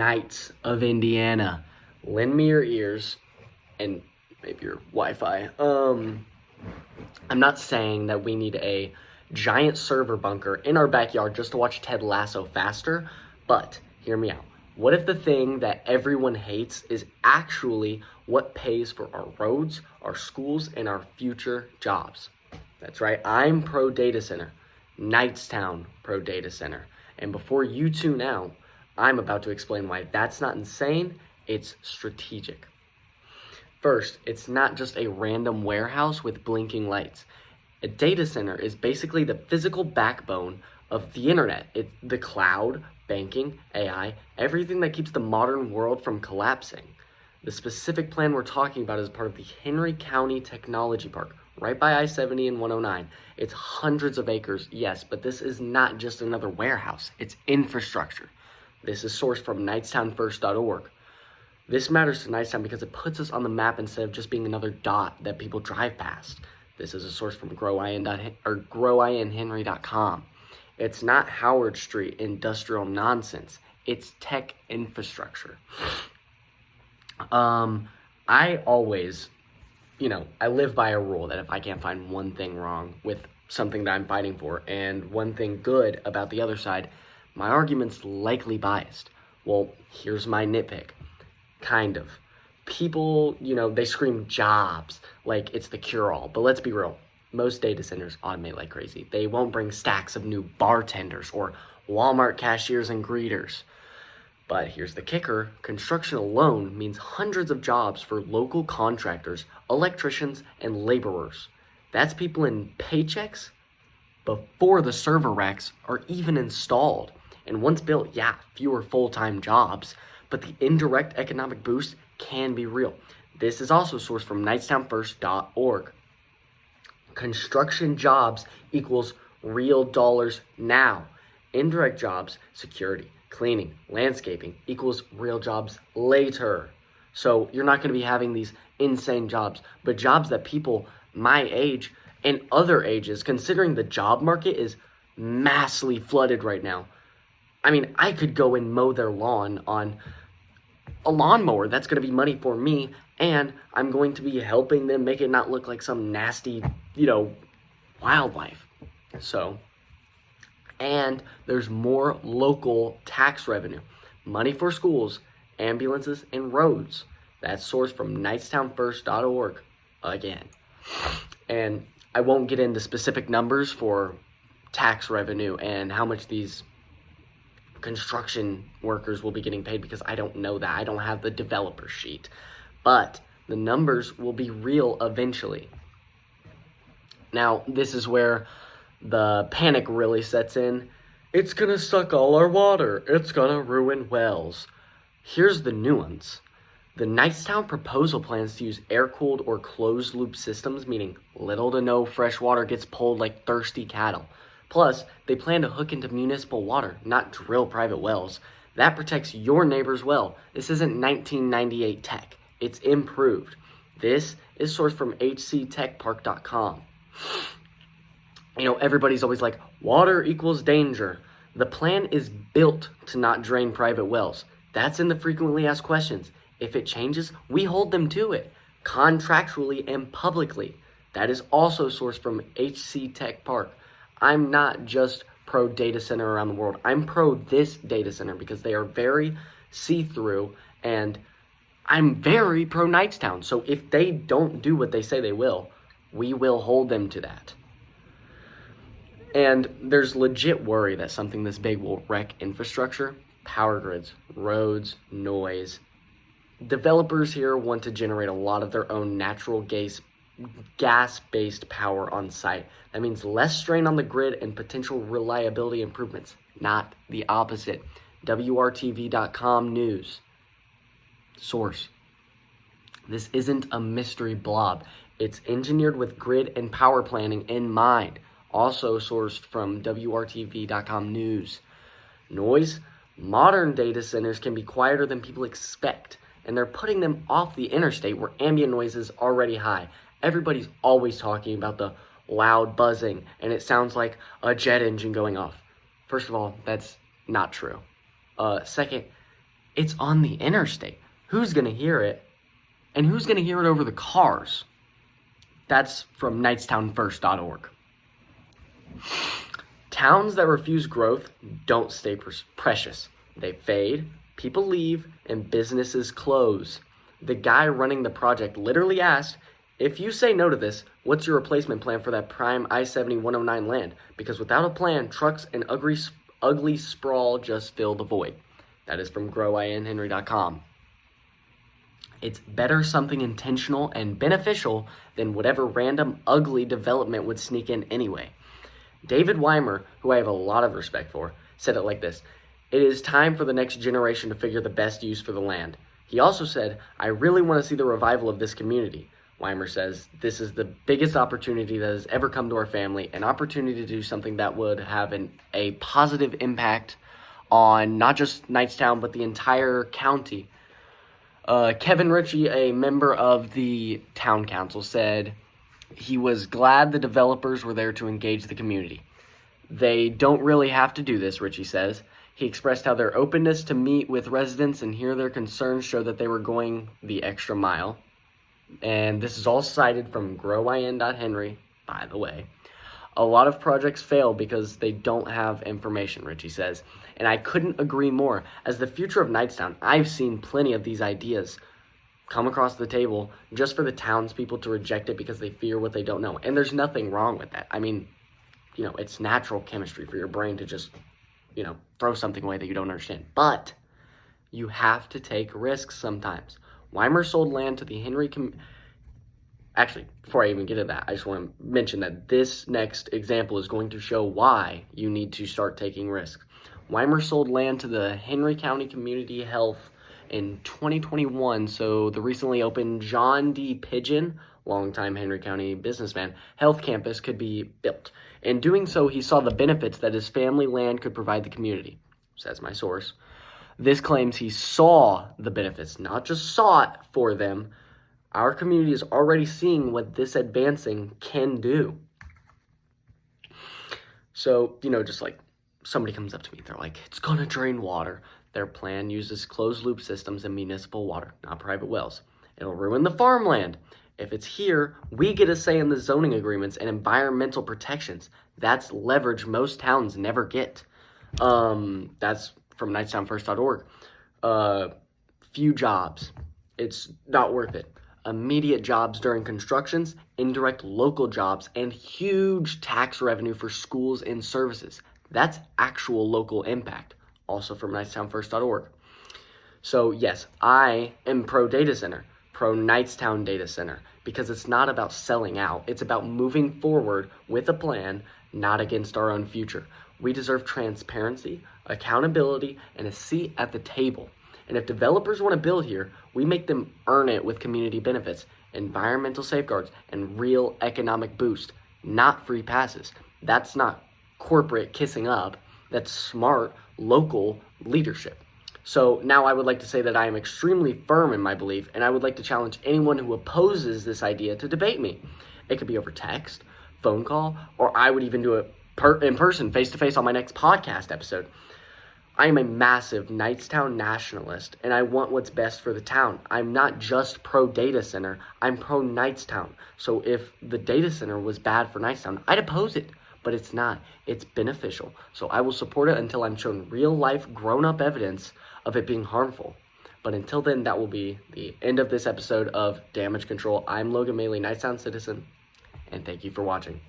Knights of Indiana, lend me your ears and maybe your Wi-Fi. I'm not saying that we need a giant server bunker in our backyard just to watch Ted Lasso faster, but hear me out. What if the thing that everyone hates is actually what pays for our roads, our schools, and our future jobs? That's right, I'm pro data center. Knightstown pro data center. And before you tune out, I'm about to explain why that's not insane, it's strategic. First, it's not just a random warehouse with blinking lights. A data center is basically the physical backbone of the internet. It's the cloud, banking, AI, everything that keeps the modern world from collapsing. The specific plan we're talking about is part of the Henry County Technology Park, right by I-70 and 109. It's hundreds of acres, yes, but this is not just another warehouse. It's infrastructure. This is sourced from knightstownfirst.org. This matters to Knightstown because it puts us on the map instead of just being another dot that people drive past. This is a source from growinhenry.com. It's not Howard Street industrial nonsense. It's tech infrastructure. I always, I live by a rule that if I can't find one thing wrong with something that I'm fighting for and one thing good about the other side, my argument's likely biased. Well, here's my nitpick. Kind of. People, they scream jobs like it's the cure-all, but let's be real. Most data centers automate like crazy. They won't bring stacks of new bartenders or Walmart cashiers and greeters. But here's the kicker. Construction alone means hundreds of jobs for local contractors, electricians, and laborers. That's people in paychecks before the server racks are even installed. And once built, fewer full-time jobs, but the indirect economic boost can be real. This is also sourced from knightstownfirst.org. Construction jobs equals real dollars now. Indirect jobs, security, cleaning, landscaping equals real jobs later. So you're not going to be having these insane jobs, but jobs that people my age and other ages, considering the job market is massively flooded right now. I mean, I could go and mow their lawn on a lawnmower. That's going to be money for me, and I'm going to be helping them make it not look like some nasty, wildlife. So, and there's more local tax revenue, money for schools, ambulances, and roads. That's sourced from knightstownfirst.org again. And I won't get into specific numbers for tax revenue and how much these construction workers will be getting paid because I don't know that. I don't have the developer sheet. But the numbers will be real eventually. Now, this is where the panic really sets in. It's gonna suck all our water. It's gonna ruin wells. Here's the nuance. The Knightstown proposal plans to use air-cooled or closed-loop systems, meaning little to no fresh water gets pulled like thirsty cattle. Plus, they plan to hook into municipal water, not drill private wells. That protects your neighbor's well. This isn't 1998 tech. It's improved. This is sourced from hctechpark.com. Everybody's always like, water equals danger. The plan is built to not drain private wells. That's in the frequently asked questions. If it changes, we hold them to it, contractually and publicly. That is also sourced from HC Tech Park. I'm not just pro data center around the world. I'm pro this data center because they are very see-through, and I'm very pro Knightstown. So if they don't do what they say they will, we will hold them to that. And there's legit worry that something this big will wreck infrastructure, power grids, roads, noise. Developers here want to generate a lot of their own natural gas-based power on site. That means less strain on the grid and potential reliability improvements, not the opposite. WRTV.com news. Source. This isn't a mystery blob. It's engineered with grid and power planning in mind. Also sourced from WRTV.com news. Noise. Modern data centers can be quieter than people expect, and they're putting them off the interstate where ambient noise is already high. Everybody's always talking about the loud buzzing, and it sounds like a jet engine going off. First of all, that's not true. Second, It's on the interstate. Who's going to hear it? And who's going to hear it over the cars? That's from knightstownfirst.org. Towns that refuse growth don't stay precious. They fade, people leave, and businesses close. The guy running the project literally asked, if you say no to this, what's your replacement plan for that prime I-70-109 land? Because without a plan, trucks and ugly sprawl just fill the void. That is from growinhenry.com. It's better something intentional and beneficial than whatever random ugly development would sneak in anyway. David Weimer, who I have a lot of respect for, said it like this: it is time for the next generation to figure the best use for the land. He also said, I really want to see the revival of this community. Weimer says, this is the biggest opportunity that has ever come to our family, an opportunity to do something that would have a positive impact on not just Knightstown, but the entire county. Kevin Ritchie, a member of the town council, said he was glad the developers were there to engage the community. They don't really have to do this, Ritchie says. He expressed how their openness to meet with residents and hear their concerns show that they were going the extra mile. And this is all cited from growin.henry, by the way. A lot of projects fail because they don't have information, Ritchie says. And I couldn't agree more. As the future of Knightstown, I've seen plenty of these ideas come across the table just for the townspeople to reject it because they fear what they don't know. And there's nothing wrong with that. I mean, it's natural chemistry for your brain to just, throw something away that you don't understand. But you have to take risks sometimes. Weimer sold land to the Henry Actually, before I even get to that, I just want to mention that this next example is going to show why you need to start taking risks. Weimer sold land to the Henry County Community Health in 2021, so the recently opened John D. Pigeon, longtime Henry County businessman, health campus could be built. In doing so, he saw the benefits that his family land could provide the community, says my source. This claims he saw the benefits, not just saw it for them. Our community is already seeing what this advancing can do. So, just like somebody comes up to me, they're like, it's going to drain water. Their plan uses closed-loop systems and municipal water, not private wells. It'll ruin the farmland. If it's here, we get a say in the zoning agreements and environmental protections. That's leverage most towns never get. That's from knightstownfirst.org. Few jobs. It's not worth it. Immediate jobs during constructions, indirect local jobs, and huge tax revenue for schools and services. That's actual local impact. Also from knightstownfirst.org. So yes, I am pro data center, pro Knightstown data center, because it's not about selling out. It's about moving forward with a plan, not against our own future. We deserve transparency, accountability, and a seat at the table. And if developers want to build here, we make them earn it with community benefits, environmental safeguards, and real economic boost, not free passes. That's not corporate kissing up. That's smart, local leadership. So now I would like to say that I am extremely firm in my belief, and I would like to challenge anyone who opposes this idea to debate me. It could be over text, phone call, or I would even do it in person, face-to-face on my next podcast episode. I am a massive Knightstown nationalist, and I want what's best for the town. I'm not just pro-data center, I'm pro-Knightstown. So if the data center was bad for Knightstown, I'd oppose it. But it's not. It's beneficial. So I will support it until I'm shown real-life, grown-up evidence of it being harmful. But until then, that will be the end of this episode of Damage Control. I'm Logan Maley, Knightstown citizen, and thank you for watching.